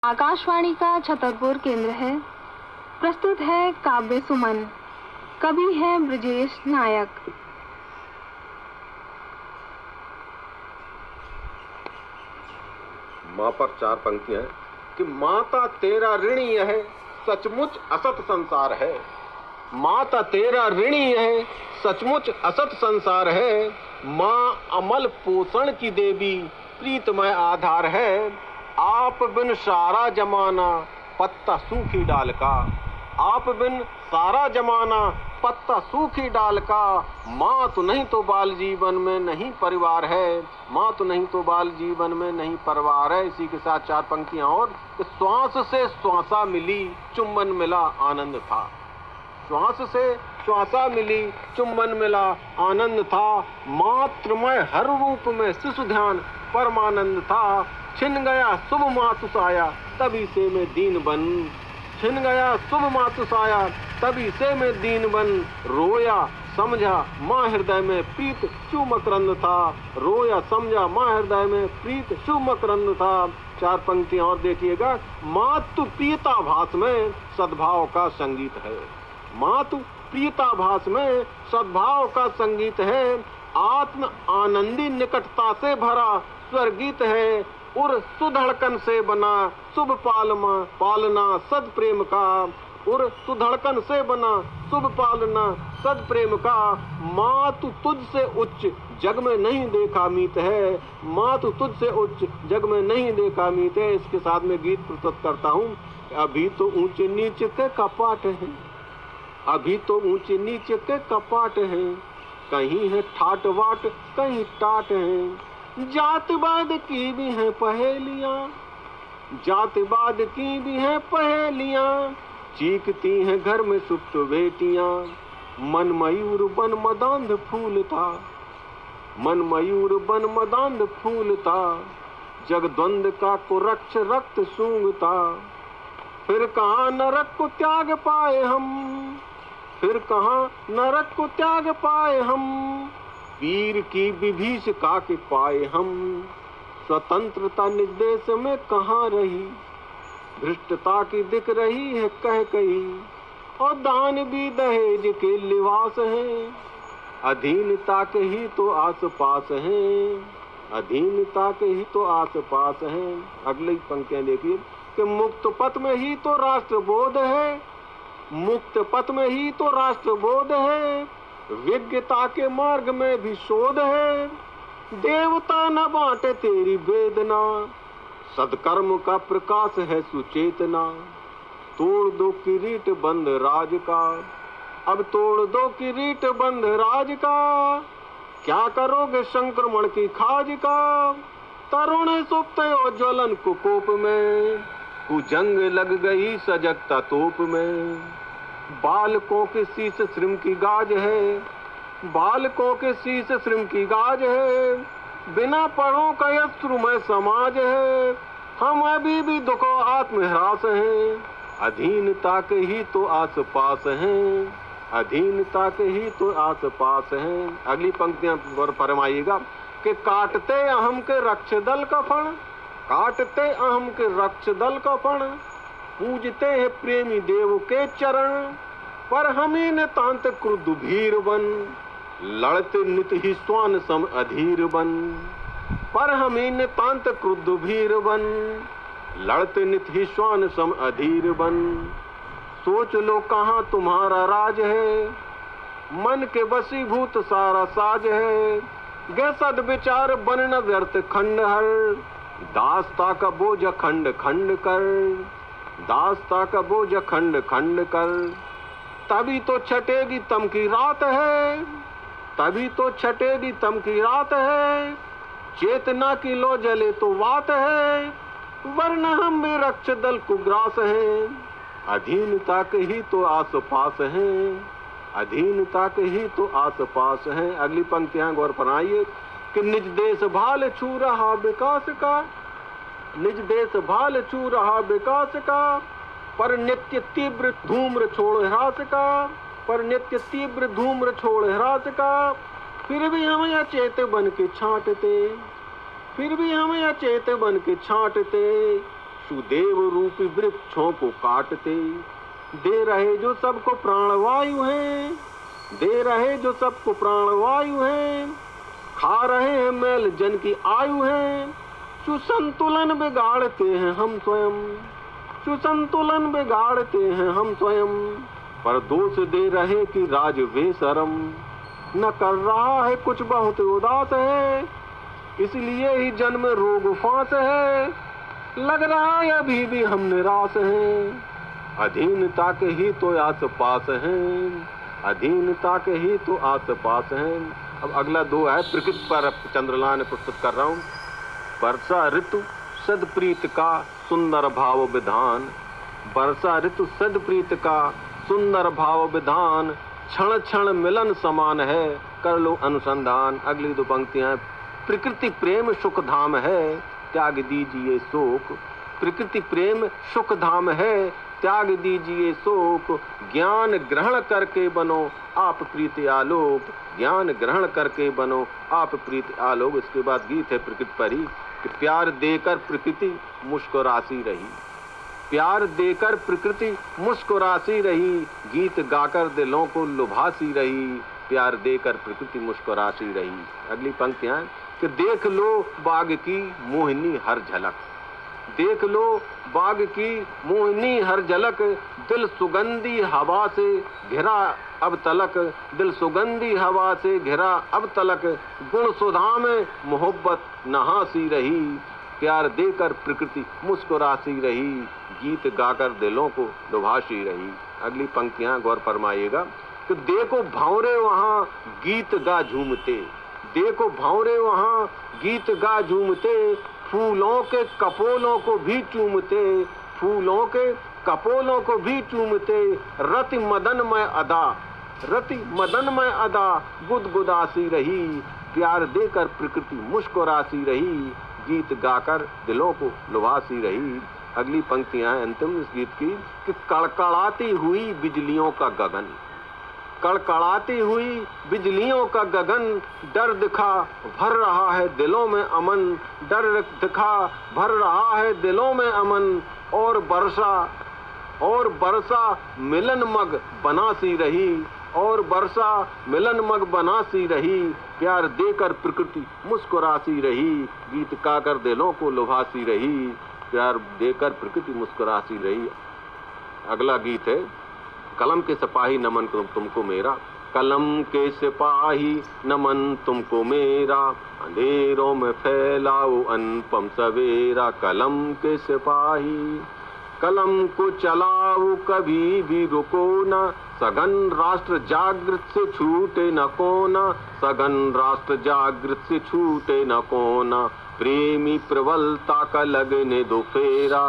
आकाशवाणी का छतरपुर केंद्र है। प्रस्तुत है काव्य सुमन। कवि है ब्रजेश नायक। माँ पर चार पंक्तियां हैं कि माता तेरा ऋणी है, सचमुच असत संसार है। माता तेरा ऋणी है, सचमुच असत संसार है। माँ अमल पोषण की देवी, प्रीतमय आधार है। आप बिन सारा जमाना पत्ता सूखी डाल का। आप बिन सारा जमाना पत्ता सूखी डाल का। माँ तो नहीं तो बाल जीवन में नहीं परिवार है। माँ तो नहीं तो बाल जीवन में नहीं परिवार है। इसी के साथ चार पंक्तियां और। श्वास से श्वासा मिली, चुम्बन मिला, आनंद था। श्वास से श्वासा मिली, चुम्बन मिला, आनंद था। मातृमय हर रूप में शिशु ध्यान परमानंद था। छिन गया शुभ मातु साया, तभी से मैं दीन बन। छिन गया शुभ मातु साया, तभी से मैं दीन बन। रोया समझा माँ हृदय में प्रीत शुभ मकरंद था। रोया समझा माँ हृदय में प्रीत शुभ मकरंद था। चार पंक्तियां और देखिएगा। मातु प्रियताभास में सद्भाव का संगीत है। मातु प्रियताभास में सद्भाव का संगीत है। आत्म आनंदी निकटता से भरा स्वर्गीत है। उर सुधड़कन से बना शुभ पालना सद प्रेम का। उर सुधड़कन से बना शुभ पालना सद प्रेम का। मातु तुझसे उच्च जग में नहीं देखा मीत है। मातु तुझसे उच्च जग में नहीं देखा मीत है। इसके साथ में गीत प्रस्तुत करता हूँ। अभी तो ऊंचे नीचे के कपाट है। अभी तो ऊंचे नीचे के कपाट है। कहीं है ठाट वाट, कहीं टाट है। जातिवाद की भी है पहेलियां। जातिवाद की भी है पहेलियां। चीखती हैं घर में सुप्त बेटियां। मन मयूर बन मदांध फूल था। मन मयूर बन मदांध फूल था। जग द्वंद का को रक्ष रक्त सूंग था। फिर कहाँ नरक को त्याग पाए हम। फिर कहाँ नरक को त्याग पाए हम। वीर की विभीषिका के पाए हम। स्वतंत्रता निर्देश में कहाँ रही। भ्रष्टता की दिख रही है कह कही। और दान भी दहेज के लिवास हैं। अधीनता के ही तो आस पास हैं। अधीनता के ही तो आस पास हैं। अगली पंक्तियां देखिए कि मुक्त पथ में ही तो राष्ट्रबोध है। मुक्त पथ में ही तो राष्ट्रबोध है। विज्ञता के मार्ग में भी शोध है। देवता न बांटे तेरी वेदना। सदकर्म का प्रकाश है सुचेतना। तोड़ दो किरीट बंद राज का। अब तोड़ दो किरीट बंद राज का। क्या करोगे संक्रमण की खाज का। तरुण सुप्त और ज्वलन कुकोप में। कुजंग लग गई सजगता तोप में। बालकों के शीश श्रम की गाज है। बालकों के शीश श्रम की गाज है। बिना पढ़ों का यश्रुमय समाज है। हम अभी भी दुखों आत्मह्रास हैं। अधीनता के ही तो आस पास हैं। अधीनता के ही तो आस पास हैं। अगली पंक्तियां और फरमाइएगा कि काटते अहम के रक्ष दल का फण। काटते अहम के रक्ष दल का फण। पूजते हैं प्रेमी देव के चरण। पर हमें न तांत क्रुद्ध भीर बन। लड़ते नित ही स्वान सम अधीर बन। पर हमें न तांत क्रुद्ध भीर बन। लड़ते नित ही स्वान सम अधीर बन। सोच लो कहाँ तुम्हारा राज है। मन के वशीभूत सारा साज है। गे सद विचार बन न व्यर्थ खंडहर। दास्ता का बोझ खंड खंड कर। दास्ता का बोझ खंड खंड कर। तभी तो छटेगी तम की रात है। तभी तो छटेगी तम की रात है। चेतना की लो जले तो बात है। वरना हम भी रक्ष दल कुग्रास हैं। अधीनता के ही तो आस पास हैं। अधीनता के ही तो आस पास हैं। अगली पंक्तियां गौर फरमाइए कि निज देश भाल छू रहा विकास का। निज देश भाल छू रहा विकास का। पर नित्य तीव्र धूम्र छोड़ ह्रास का। पर नित्य तीव्र धूम्र छोड़ ह्रास का। फिर भी हम अचेत बन के छांटते। फिर भी हम अचेत बन के छांटते। सुदेव रूपी वृक्षों को काटते, दे रहे जो सबको प्राणवायु है, दे रहे जो सबको प्राणवायु है, खा रहे हैं मैल जन की आयु है, सुसंतुलन बिगाड़ते हैं हम स्वयं, सुसंतुलन बिगाड़ते हैं हम स्वयं, पर दोष दे रहे कि राज बेशरम, न कर रहा है कुछ बहुत उदास है, इसलिए ही जन्म रोग फांस है, लग रहा है अभी भी हम निराश हैं, अधीनता के ही तो आस पास हैं, अधीनता के ही तो आस पास हैं। अब अगला दो है प्रकृति पर चंद्रलाल प्रस्तुत कर रहा हूँ। वर्षा ऋतु सदप्रीत का सुंदर भाव विधान, वर्षा ऋतु सदप्रीत का सुंदर भाव विधान, क्षण क्षण मिलन समान है, कर लो अनुसंधान। अगली दो पंक्तियां, प्रकृति प्रेम सुख धाम है, त्याग दीजिए शोक, प्रकृति प्रेम सुख धाम है, त्याग दीजिए शोक, ज्ञान ग्रहण करके बनो आप प्रीति आलोक, ज्ञान ग्रहण करके बनो आप प्रीति आलोक। इसके बाद गीत है प्रकृति पर ही कि प्यार देकर प्रकृति मुस्कुराती रही, प्यार देकर प्रकृति मुस्कुराती रही, गीत गाकर दिलों को लुभाती रही, प्यार देकर प्रकृति मुस्कुराती रही। अगली पंक्तियां कि देख लो बाग की मोहिनी हर झलक, देख लो बाग की मोहिनी हर झलक, दिल सुगंधी हवा से घिरा अब तलक, दिल सुगंधी हवा से घिरा अब तलक, गुण सुधा में मोहब्बत नहासी रही, प्यार देकर प्रकृति मुस्कुराती रही, गीत गाकर दिलों को लुभाती रही। अगली पंक्तियां गौर फरमाइएगा कि देखो भंवरे वहां गीत गा झूमते, देखो भंवरे वहां गीत गा झूमते, फूलों के कपोलों को भी चूमते, फूलों के कपोलों को भी चूमते, रति मदनमय अदा, रति मदनमय अदा गुदगुदासी रही, प्यार देकर प्रकृति मुस्कुराती रही, गीत गाकर दिलों को लुभाती रही। अगली पंक्तियां हैं अंतिम इस गीत की कि कड़कड़ाती हुई बिजलियों का गगन, कड़कड़ाती हुई बिजलियों का गगन, डर दिखा भर रहा है दिलों में अमन, डर दिखा भर रहा है दिलों में अमन, और बरसा मिलन मग बनासी रही, और बरसा मिलन मग बनासी रही, प्यार देकर प्रकृति मुस्कुराती रही, गीत गाकर दिलों को लुभाती रही, प्यार देकर प्रकृति मुस्कुराती रही। अगला गीत है कलम के सिपाही नमन तुमको मेरा, कलम के सिपाही नमन तुमको मेरा, अंधेरों में फैलाओ अनुपम सवेरा, कलम के सिपाही कलम को चलाओ कभी भी रुको ना, सघन राष्ट्र जागृत से छूटे न कोना, सघन राष्ट्र जागृत से छूटे न कोना, प्रेमी प्रबलता का लगने दो फेरा,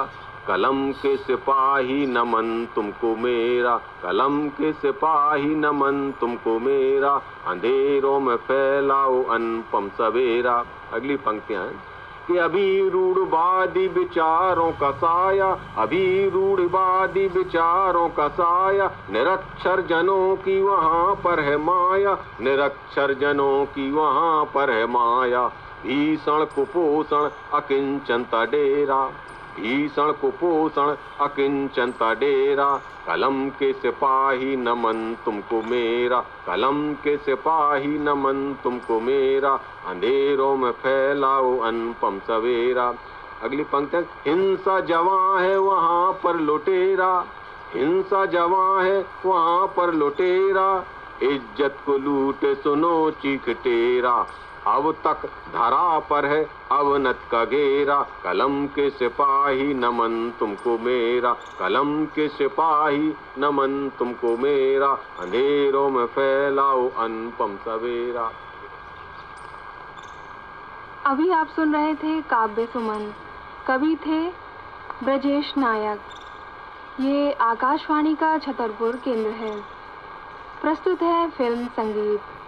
कलम के सिपाही नमन तुमको मेरा, कलम के सिपाही नमन तुमको मेरा, अंधेरों में फैलाओ अनुपम सवेरा। अगली पंक्तियां हैं कि अभी रूढ़वादी विचारों का साया, अभी रूढ़वादी विचारों का साया, निरक्षर जनों की वहाँ पर है माया, निरक्षर जनों की वहाँ पर है माया, भीषण कुपोषण अकिंचनता डेरा, भीषण कुपोषण अकिंचनता डेरा, कलम के सिपाही नमन तुमको मेरा, कलम के सिपाही नमन तुमको मेरा, अंधेरों में फैलाओ अनुपम सवेरा। अगली पंक्ति, हिंसा जवां है वहाँ पर लुटेरा, हिंसा जवां है वहाँ पर लुटेरा, इज्जत को लूटे सुनो चीख टेरा, अब तक धरा पर है अवनत का घेरा, कलम के सिपाही नमन तुमको मेरा, कलम के सिपाही नमन तुमको मेरा, अंधेरों में फैलाओ अनुपम सवेरा। अभी आप सुन रहे थे काव्य सुमन, कवि थे ब्रजेश नायक। ये आकाशवाणी का छतरपुर केंद्र है। प्रस्तुत है फिल्म संगीत।